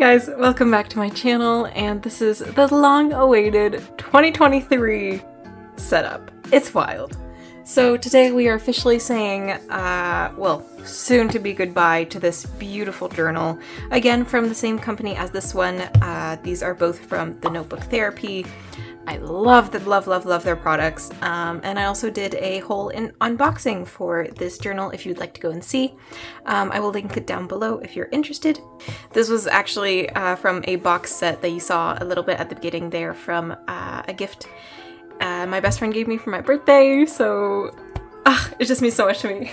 guys, welcome back to my channel, and this is the long-awaited 2023 setup. It's wild. So today we are officially saying, well, soon to be goodbye to this beautiful journal. Again, from the same company as this one. These are both from the Notebook Therapy. I love their products, and I also did a whole unboxing for this journal if you'd like to go and see. I will link it down below if you're interested. This was actually from a box set that you saw a little bit at the beginning there from a gift my best friend gave me for my birthday, so it just means so much to me.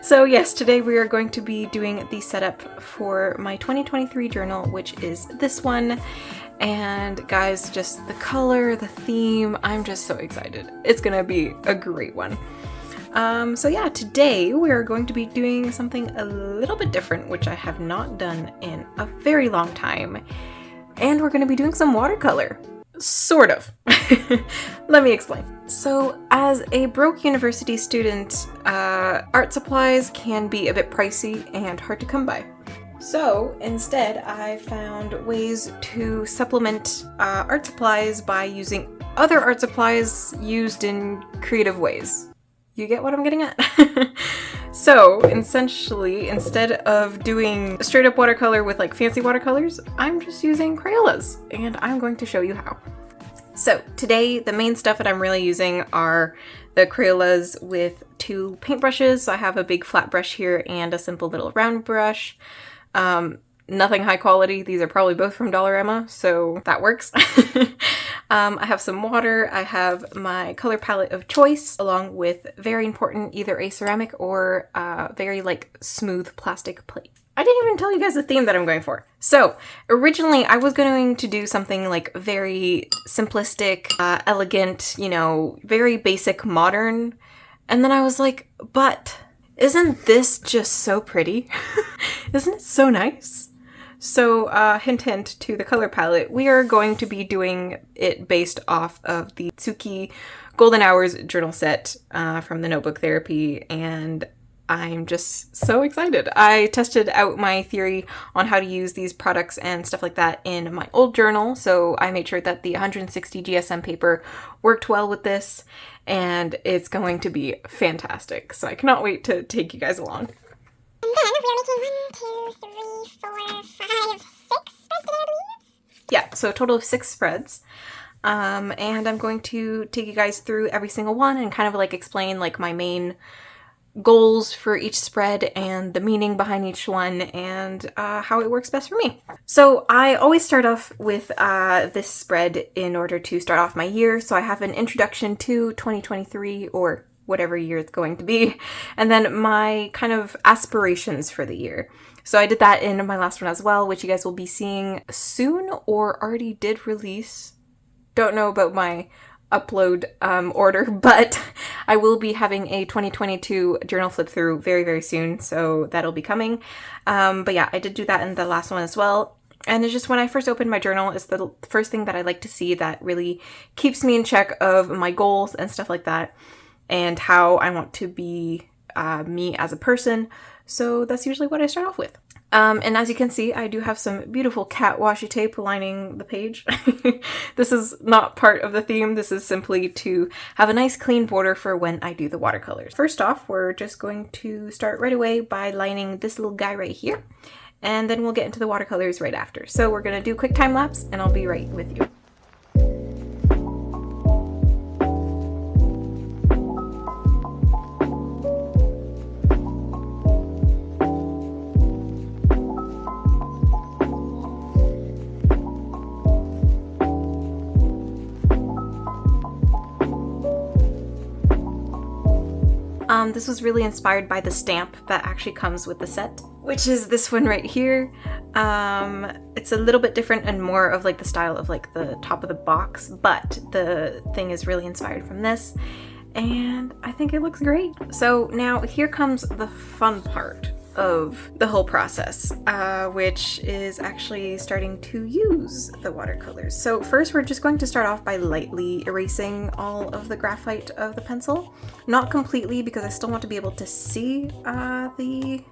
So yes, today we are going to be doing the setup for my 2023 journal, which is this one. And guys, just the color, the theme, I'm just so excited. It's gonna be a great one. So yeah, today we are going to be doing something a little bit different, which I have not done in a very long time. And we're gonna be doing some watercolor. Sort of. Let me explain. So as a broke university student, art supplies can be a bit pricey and hard to come by. So instead, I found ways to supplement art supplies by using other art supplies used in creative ways. You get what I'm getting at? So essentially, instead of doing straight up watercolor with like fancy watercolors, I'm just using Crayolas, and I'm going to show you how. So today, the main stuff that I'm really using are the Crayolas with two paintbrushes. So I have a big flat brush here and a simple little round brush. Nothing high quality. These are probably both from Dollarama, so that works. I have some water. I have my color palette of choice, along with, very important, either a ceramic or very like smooth plastic plate. I didn't even tell you guys the theme that I'm going for. So originally I was going to do something like very simplistic, elegant, you know, very basic modern. And then I was like, but isn't this just so pretty? Isn't it so nice? So hint hint to the color palette, we are going to be doing it based off of the Tsuki Golden Hours journal set from the Notebook Therapy, and I'm just so excited. I tested out my theory on how to use these products and stuff like that in my old journal, so I made sure that the 160 GSM paper worked well with this, and it's going to be fantastic. So I cannot wait to take you guys along. And then we're making 1, 2, 3, 4, 5, 6 spreads today, I believe? Yeah, so a total of 6 spreads. And I'm going to take you guys through every single one and kind of like explain like my main goals for each spread and the meaning behind each one and how it works best for me. So I always start off with this spread in order to start off my year. So I have an introduction to 2023 or whatever year it's going to be, and then my kind of aspirations for the year. So I did that in my last one as well, which you guys will be seeing soon or already did release. Don't know about my upload order, but I will be having a 2022 journal flip through very, very soon, so that'll be coming. But yeah, I did do that in the last one as well. And it's just when I first opened my journal, it's the first thing that I like to see that really keeps me in check of my goals and stuff like that, and how I want to be me as a person. So that's usually what I start off with. And as you can see, I do have some beautiful cat washi tape lining the page. This is not part of the theme. This is simply to have a nice clean border for when I do the watercolors. First off, we're just going to start right away by lining this little guy right here. And then we'll get into the watercolors right after. So we're gonna do a quick time lapse and I'll be right with you. This was really inspired by the stamp that actually comes with the set, which is this one right here. It's a little bit different and more of like the style of like the top of the box, but the thing is really inspired from this, and I think it looks great. So now here comes the fun part. of the whole process, which is actually starting to use the watercolors. So first we're just going to start off by lightly erasing all of the graphite of the pencil. Not completely, because I still want to be able to see the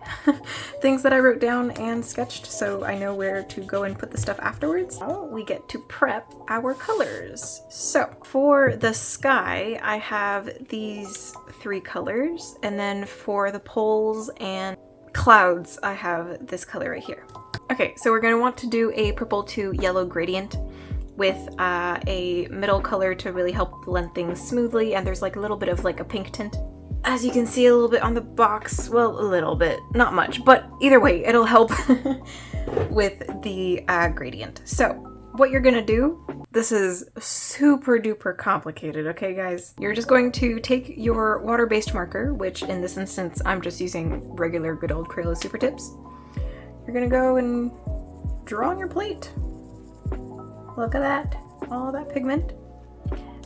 things that I wrote down and sketched, so I know where to go and put the stuff afterwards. Now we get to prep our colors. So for the sky, I have these 3 colors, and then for the poles and clouds, I have this color right here. Okay, so we're going to want to do a purple to yellow gradient with a middle color to really help blend things smoothly, and there's like a little bit of like a pink tint. As you can see a little bit on the box, well, a little bit, not much, but either way, it'll help with the gradient. So what you're gonna do, this is super duper complicated, okay guys? You're just going to take your water-based marker, which in this instance, I'm just using regular good old Crayola Super Tips. You're gonna go and draw on your plate. Look at that, all that pigment.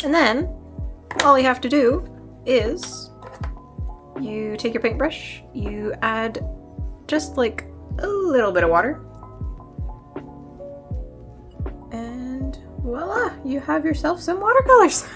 And then all you have to do is you take your paintbrush, you add just like a little bit of water, and voila, you have yourself some watercolors.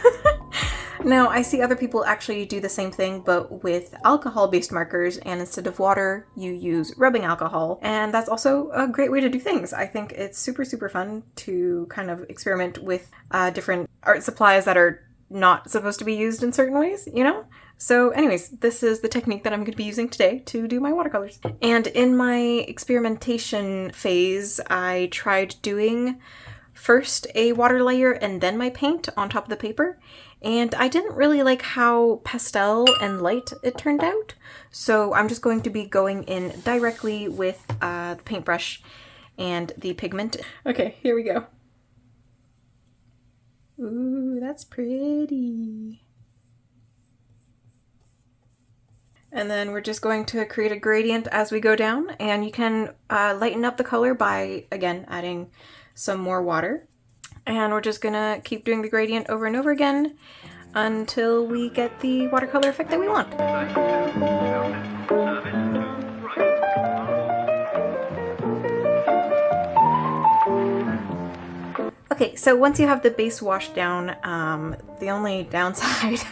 Now, I see other people actually do the same thing, but with alcohol-based markers, and instead of water, you use rubbing alcohol, and that's also a great way to do things. I think it's super, super fun to kind of experiment with different art supplies that are not supposed to be used in certain ways, you know? So anyways, this is the technique that I'm going to be using today to do my watercolors. And in my experimentation phase, I tried doing first a water layer and then my paint on top of the paper, and I didn't really like how pastel and light it turned out, so I'm just going to be going in directly with the paintbrush and the pigment. Okay, here we go. Ooh, that's pretty. And then we're just going to create a gradient as we go down, and you can lighten up the color by, again, adding some more water. And we're just gonna keep doing the gradient over and over again until we get the watercolor effect that we want. Okay, so once you have the base washed down, the only downside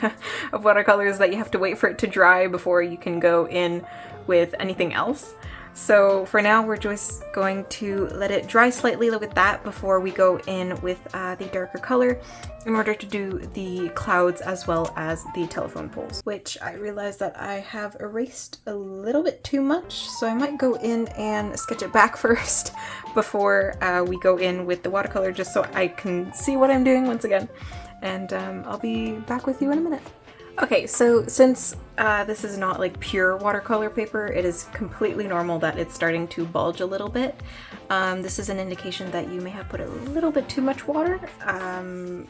of watercolor is that you have to wait for it to dry before you can go in with anything else. So for now, we're just going to let it dry slightly with that before we go in with the darker color in order to do the clouds as well as the telephone poles, which I realized that I have erased a little bit too much, so I might go in and sketch it back first before we go in with the watercolor, just so I can see what I'm doing once again. And I'll be back with you in a minute. Okay, so since this is not like pure watercolor paper, it is completely normal that it's starting to bulge a little bit. This is an indication that you may have put a little bit too much water,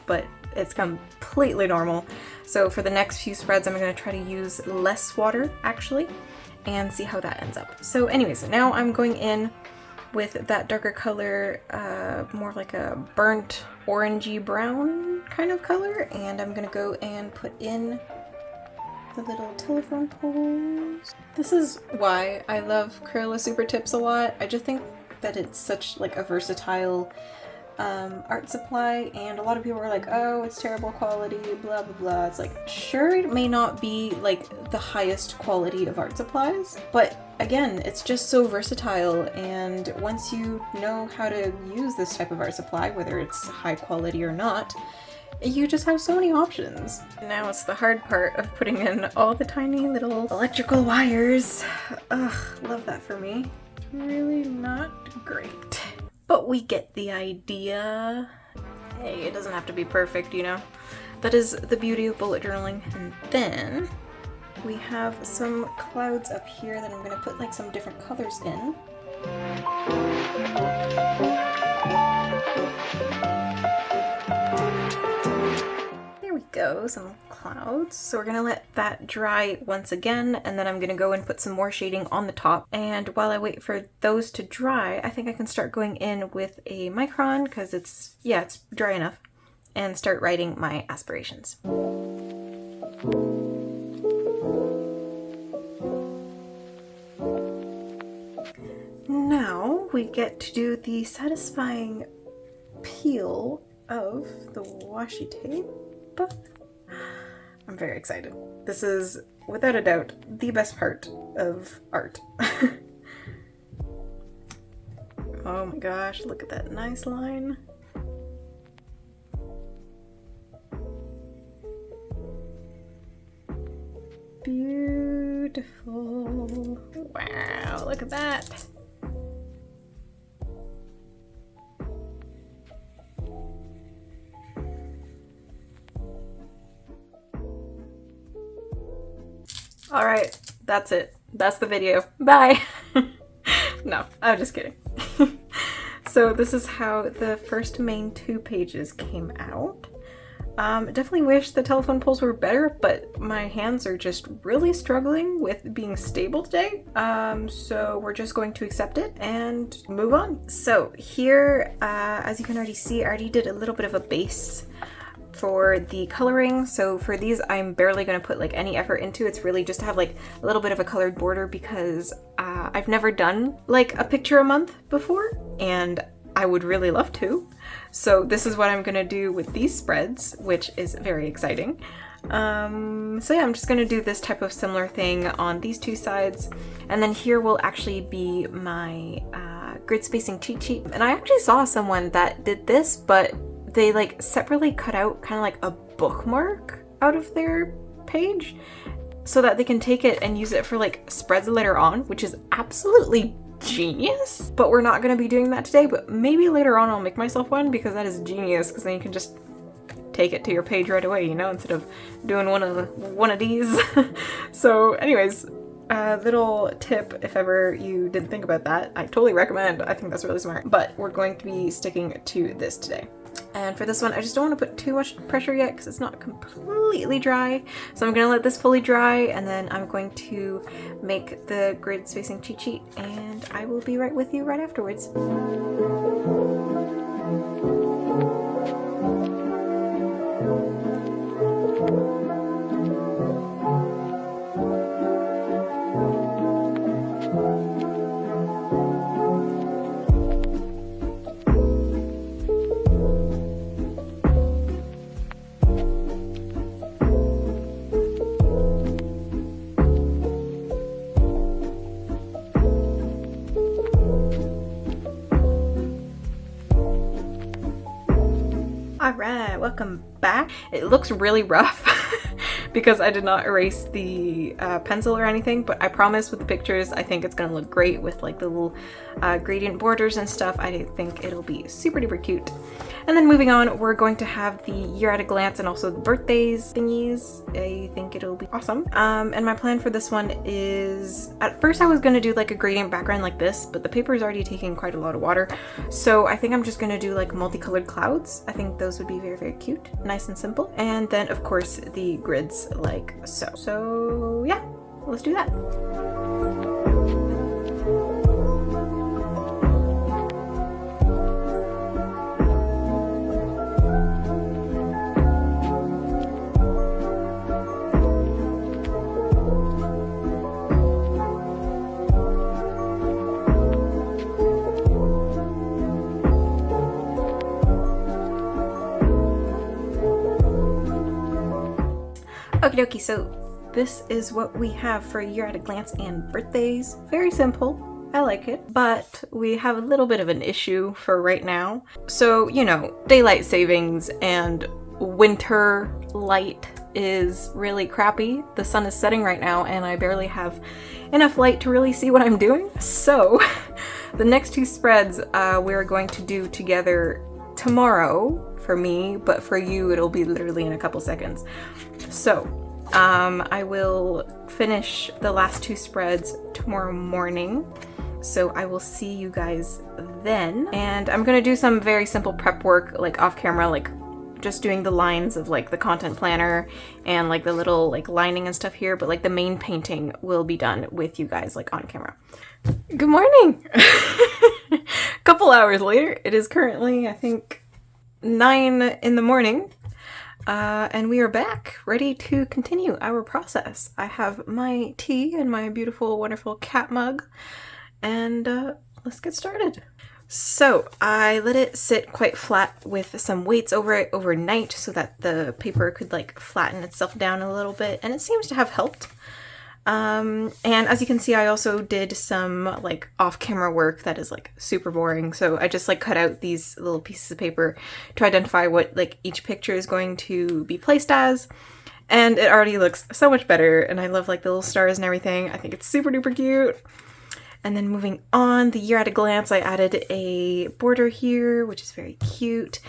but it's completely normal. So for the next few spreads, I'm going to try to use less water actually and see how that ends up. So anyways, now I'm going in with that darker color, more like a burnt orangey brown kind of color, and I'm gonna go and put in the little telephone poles. This is why I love Crayola Super Tips a lot. I just think that it's such like a versatile art supply, and a lot of people are like, oh, it's terrible quality, blah blah blah. It's like, sure, it may not be like the highest quality of art supplies, but again, it's just so versatile, and once you know how to use this type of art supply, whether it's high quality or not, you just have so many options. Now it's the hard part of putting in all the tiny little electrical wires. Ugh, love that for me. Really not great. But we get the idea. Hey, it doesn't have to be perfect, you know? That is the beauty of bullet journaling. And then we have some clouds up here that I'm gonna put like some different colors in. There we go, some clouds. So we're gonna let that dry once again, and then I'm gonna go and put some more shading on the top. And while I wait for those to dry, I think I can start going in with a micron, because it's dry enough, and start writing my aspirations. we get to do the satisfying peel of the washi tape. I'm very excited. This is, without a doubt, the best part of art. Oh my gosh, look at that nice line. Beautiful. Wow, look at that. All right, that's it. That's the video. Bye. No, I'm just kidding. So this is how the first main 2 pages came out. Definitely wish the telephone poles were better, but my hands are just really struggling with being stable today. So we're just going to accept it and move on. So here, as you can already see, I already did a little bit of a base for the coloring. So for these, I'm barely going to put like any effort into. It's really just to have like a little bit of a colored border because I've never done like a picture a month before, and I would really love to. So this is what I'm gonna do with these spreads, which is very exciting. So yeah, I'm just gonna do this type of similar thing on these 2 sides. And then here will actually be my grid spacing cheat sheet. And I actually saw someone that did this, but they like separately cut out kind of like a bookmark out of their page so that they can take it and use it for like spreads later on, which is absolutely genius. But we're not going to be doing that today, but maybe later on I'll make myself one, because that is genius, because then you can just take it to your page right away, you know, instead of doing one of these. So anyways, little tip, if ever you didn't think about that, I totally recommend. I think that's really smart. But we're going to be sticking to this today. And for this one, I just don't want to put too much pressure yet because it's not completely dry. So I'm going to let this fully dry, and then I'm going to make the grid spacing cheat sheet, and I will be right with you right afterwards. Alright, welcome back. It looks really rough because I did not erase the pencil or anything, but I promise with the pictures I think it's gonna look great with like the little gradient borders and stuff. I think it'll be super duper cute. And then moving on, we're going to have the year at a glance and also the birthdays thingies. I think it'll be awesome. And my plan for this one is, at first I was gonna do like a gradient background like this, but the paper is already taking quite a lot of water. So I think I'm just gonna do like multicolored clouds. I think those would be very, very cute, nice and simple. And then of course the grids like so. So yeah, let's do that. Okie dokie, so this is what we have for year at a glance and birthdays. Very simple, I like it, but we have a little bit of an issue for right now. So, you know, daylight savings and winter light is really crappy. The sun is setting right now and I barely have enough light to really see what I'm doing. So the next 2 spreads we're going to do together tomorrow for me, but for you it'll be literally in a couple seconds. So I will finish the last 2 spreads tomorrow morning, so I will see you guys then. And I'm gonna do some very simple prep work like off camera, like just doing the lines of like the content planner and like the little like lining and stuff here, but like the main painting will be done with you guys like on camera. Good morning. A couple hours later, it is currently I think 9 in the morning. And we are back, ready to continue our process. I have my tea and my beautiful, wonderful cat mug, and let's get started. So I let it sit quite flat with some weights over it overnight so that the paper could like flatten itself down a little bit, and it seems to have helped. And as you can see, I also did some like off-camera work that is like super boring. So I just like cut out these little pieces of paper to identify what like each picture is going to be placed as. And it already looks so much better. And I love like the little stars and everything. I think it's super duper cute. And then moving on, the year at a glance, I added a border here, which is very cute.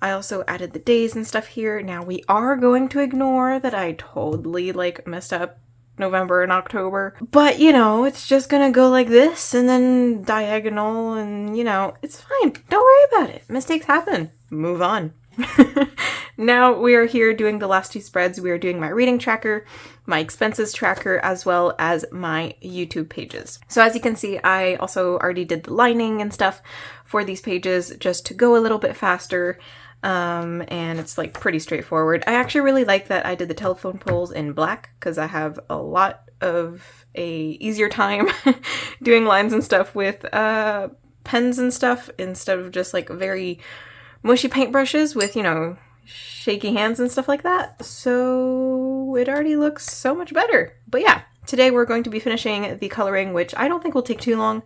I also added the days and stuff here. Now we are going to ignore that I totally like messed up November and October, but you know, it's just gonna go like this and then diagonal, and you know, it's fine. Don't worry about it. Mistakes happen. Move on. Now we are here doing the last two spreads. We are doing my reading tracker, my expenses tracker, as well as my YouTube pages. So as you can see, I also already did the lining and stuff for these pages just to go a little bit faster. And it's like pretty straightforward. I actually really like that I did the telephone poles in black because I have a lot of a easier time doing lines and stuff with pens and stuff instead of just like very mushy paintbrushes with, you know, shaky hands and stuff like that. So it already looks so much better. But yeah, today we're going to be finishing the coloring, which I don't think will take too long,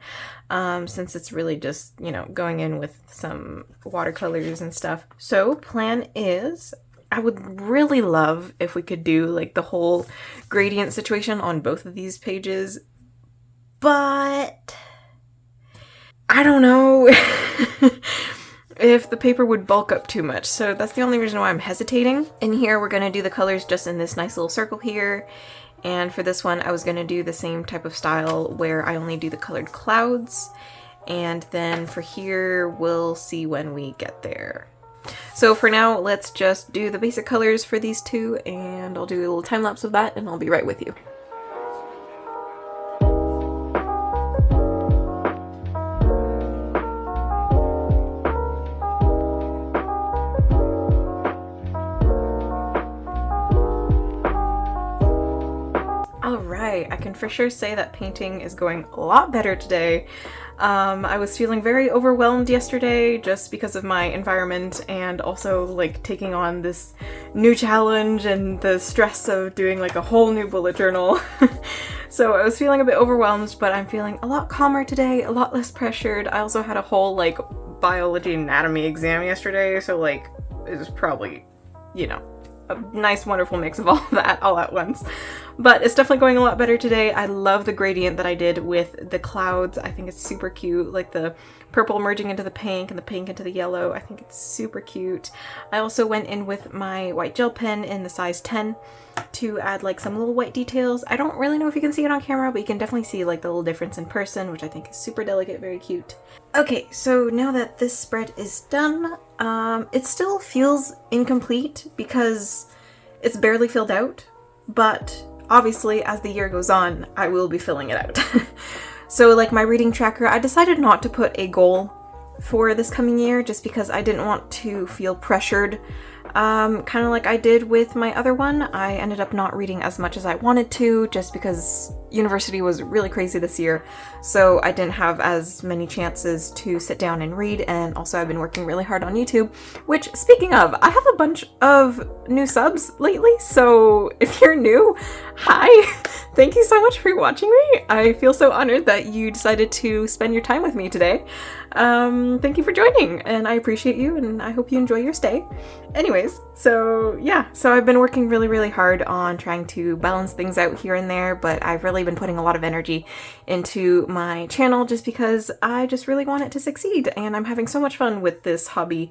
since it's really just, you know, going in with some watercolors and stuff. So plan is, I would really love if we could do like the whole gradient situation on both of these pages, but I don't know if the paper would bulk up too much. So that's the only reason why I'm hesitating. In here, we're gonna do the colors just in this nice little circle here. And for this one, I was gonna do the same type of style where I only do the colored clouds. And then for here, we'll see when we get there. So for now, let's just do the basic colors for these two, and I'll do a little time lapse of that, and I'll be right with you. Alright, I can for sure say that painting is going a lot better today. I was feeling very overwhelmed yesterday just because of my environment and also like taking on this new challenge and the stress of doing like a whole new bullet journal. So I was feeling a bit overwhelmed, but I'm feeling a lot calmer today, a lot less pressured. I also had a whole like biology anatomy exam yesterday, so like it was probably, you know, a nice wonderful mix of all of that all at once. But it's definitely going a lot better today. I love the gradient that I did with the clouds. I think it's super cute, like the purple merging into the pink and the pink into the yellow. I think it's super cute. I also went in with my white gel pen in the size 10 to add like some little white details. I don't really know if you can see it on camera, but you can definitely see like the little difference in person, which I think is super delicate, very cute. Okay, so now that this spread is done, it still feels incomplete because it's barely filled out, but obviously as the year goes on, I will be filling it out. So like my reading tracker, I decided not to put a goal for this coming year just because I didn't want to feel pressured. Kind of like I did with my other one. I ended up not reading as much as I wanted to just because university was really crazy this year, so I didn't have as many chances to sit down and read, and also I've been working really hard on YouTube, which, speaking of, I have a bunch of new subs lately, so if you're new, hi! Thank you so much for watching me. I feel so honored that you decided to spend your time with me today. Thank you for joining, and I appreciate you, and I hope you enjoy your stay. Anyways, so yeah, so I've been working really, really hard on trying to balance things out here and there, but I've really been putting a lot of energy into my channel just because I just really want it to succeed, and I'm having so much fun with this hobby,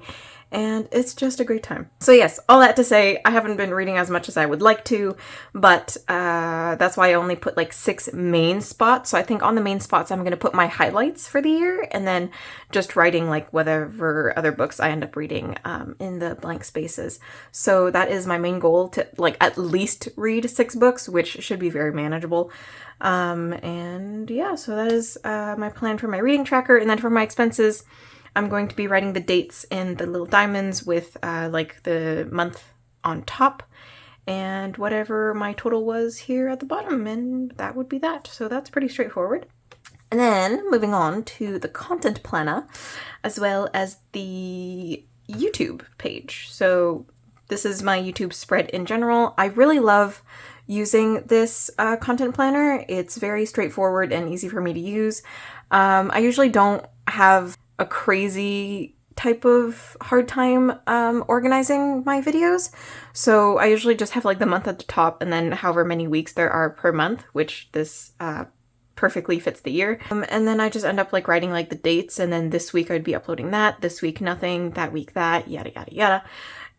and it's just a great time. So yes, all that to say, I haven't been reading as much as I would like to, but that's why I only put like 6 main spots. So I think on the main spots I'm going to put my highlights for the year, and then just writing like whatever other books I end up reading in the blank spaces. So that is my main goal, to like at least read 6 books, which should be very manageable. And yeah, so that is my plan for my reading tracker. And then for my expenses, I'm going to be writing the dates in the little diamonds with like the month on top and whatever my total was here at the bottom, and that would be that. So that's pretty straightforward. And then moving on to the content planner, as well as the YouTube page. So this is my YouTube spread in general. I really love using this content planner. It's very straightforward and easy for me to use. I usually don't have a crazy type of hard time organizing my videos. So I usually just have like the month at the top and then however many weeks there are per month, which this perfectly fits the year. And then I just end up like writing like the dates, and then this week I'd be uploading that, this week nothing, that week that, yada yada yada.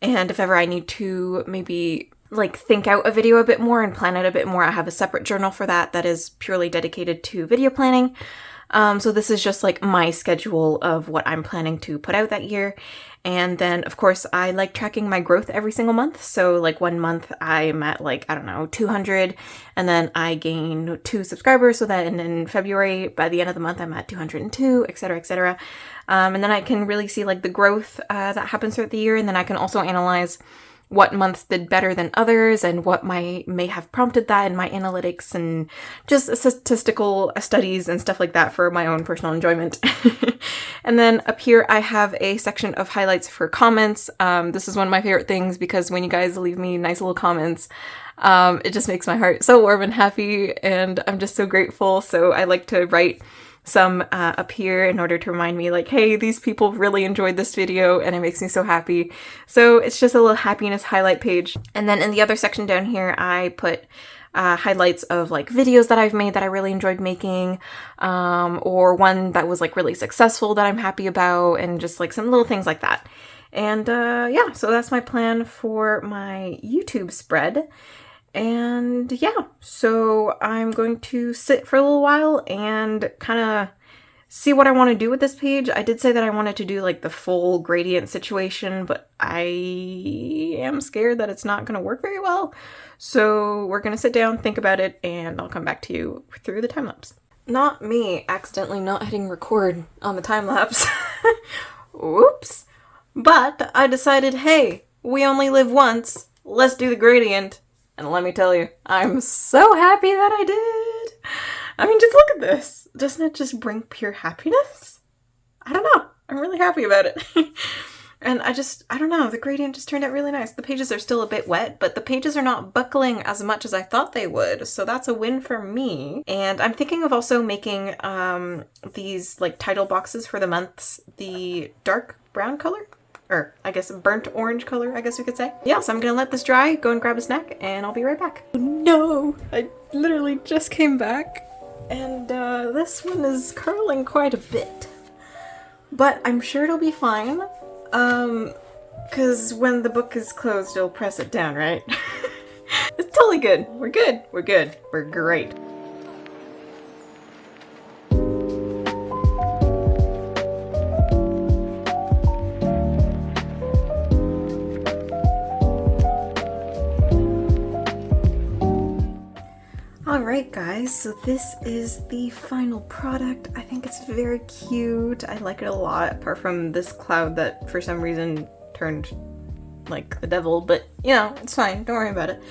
And if ever I need to maybe like think out a video a bit more and plan it a bit more, I have a separate journal for that that is purely dedicated to video planning. So this is just like my schedule of what I'm planning to put out that year. And then of course I like tracking my growth every single month. So like one month I'm at like, I don't know, 200, and then I gain 2 subscribers. So that in February, by the end of the month, I'm at 202, etc., etc. And then I can really see like the growth that happens throughout the year. And then I can also analyze what months did better than others and what may have prompted that in my analytics and just statistical studies and stuff like that for my own personal enjoyment. And then up here I have a section of highlights for comments. This is one of my favorite things because when you guys leave me nice little comments, it just makes my heart so warm and happy, and I'm just so grateful. So I like to write some up here in order to remind me like, hey, these people really enjoyed this video and it makes me so happy. So it's just a little happiness highlight page. And then in the other section down here, I put highlights of like videos that I've made that I really enjoyed making, or one that was like really successful that I'm happy about, and just like some little things like that. And yeah, so that's my plan for my YouTube spread. And yeah, so I'm going to sit for a little while and kind of see what I want to do with this page. I did say that I wanted to do like the full gradient situation, but I am scared that it's not going to work very well. So we're going to sit down, think about it, and I'll come back to you through the time lapse. Not me accidentally not hitting record on the time lapse. Oops. But I decided, hey, we only live once. Let's do the gradient. And let me tell you, I'm so happy that I did. I mean, just look at this. Doesn't it just bring pure happiness? I don't know. I'm really happy about it. And I don't know. The gradient just turned out really nice. The pages are still a bit wet, but the pages are not buckling as much as I thought they would. So that's a win for me. And I'm thinking of also making these like title boxes for the months, the dark brown color. Or, I guess, burnt orange color, I guess we could say. Yeah, so I'm gonna let this dry, go and grab a snack, and I'll be right back. No! I literally just came back, and this one is curling quite a bit. But I'm sure it'll be fine, because when the book is closed, you'll press it down, right? It's totally good. We're good. We're good. We're great. Alright guys, so this is the final product. I think it's very cute. I like it a lot, apart from this cloud that for some reason turned like the devil, but you know, it's fine, don't worry about it.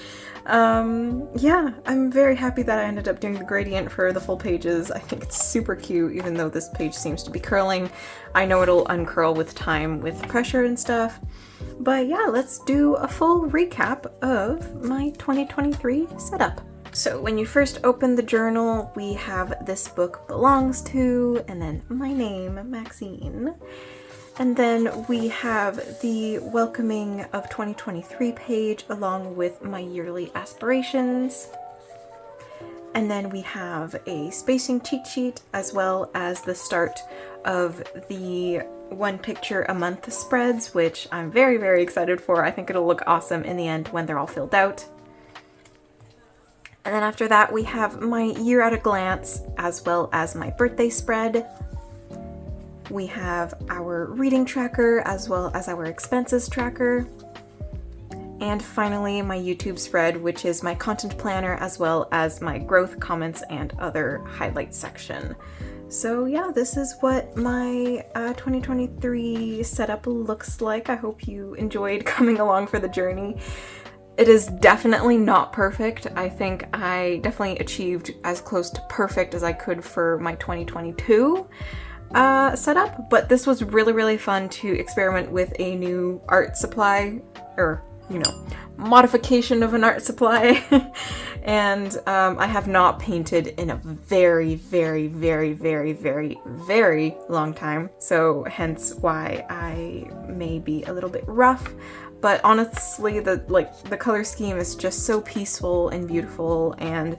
Yeah, I'm very happy that I ended up doing the gradient for the full pages. I think it's super cute, even though this page seems to be curling. I know it'll uncurl with time with pressure and stuff. But yeah, let's do a full recap of my 2023 setup. So when you first open the journal, we have This Book Belongs To, and then my name, Maxine. And then we have the Welcoming of 2023 page along with my yearly aspirations. And then we have a spacing cheat sheet as well as the start of the 1 picture a month spreads, which I'm very, very excited for. I think it'll look awesome in the end when they're all filled out. And then after that, we have my year at a glance, as well as my birthday spread. We have our reading tracker, as well as our expenses tracker. And finally, my YouTube spread, which is my content planner, as well as my growth, comments, and other highlights section. So yeah, this is what my 2023 setup looks like. I hope you enjoyed coming along for the journey. It is definitely not perfect. I think I definitely achieved as close to perfect as I could for my 2022 setup, but this was really, really fun to experiment with a new art supply, or, you know, modification of an art supply. And I have not painted in a very, very, very, very, very, very long time, so hence why I may be a little bit rough. But honestly, the color scheme is just so peaceful and beautiful, and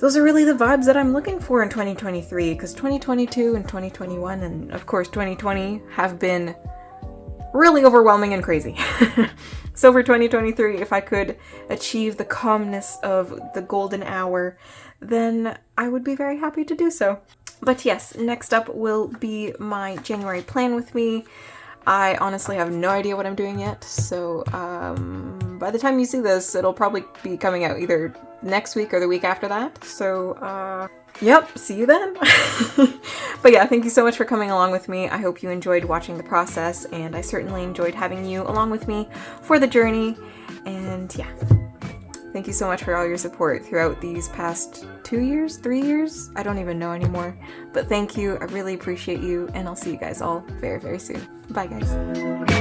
those are really the vibes that I'm looking for in 2023, because 2022 and 2021 and of course 2020 have been really overwhelming and crazy. So for 2023, if I could achieve the calmness of the golden hour, then I would be very happy to do so. But yes, next up will be my January plan with me. I honestly have no idea what I'm doing yet, so by the time you see this, it'll probably be coming out either next week or the week after that. So, yep, see you then. But yeah, thank you so much for coming along with me. I hope you enjoyed watching the process, and I certainly enjoyed having you along with me for the journey. And yeah, thank you so much for all your support throughout these past 2 years, 3 years? I don't even know anymore. But thank you, I really appreciate you, and I'll see you guys all very, very soon. Bye, guys.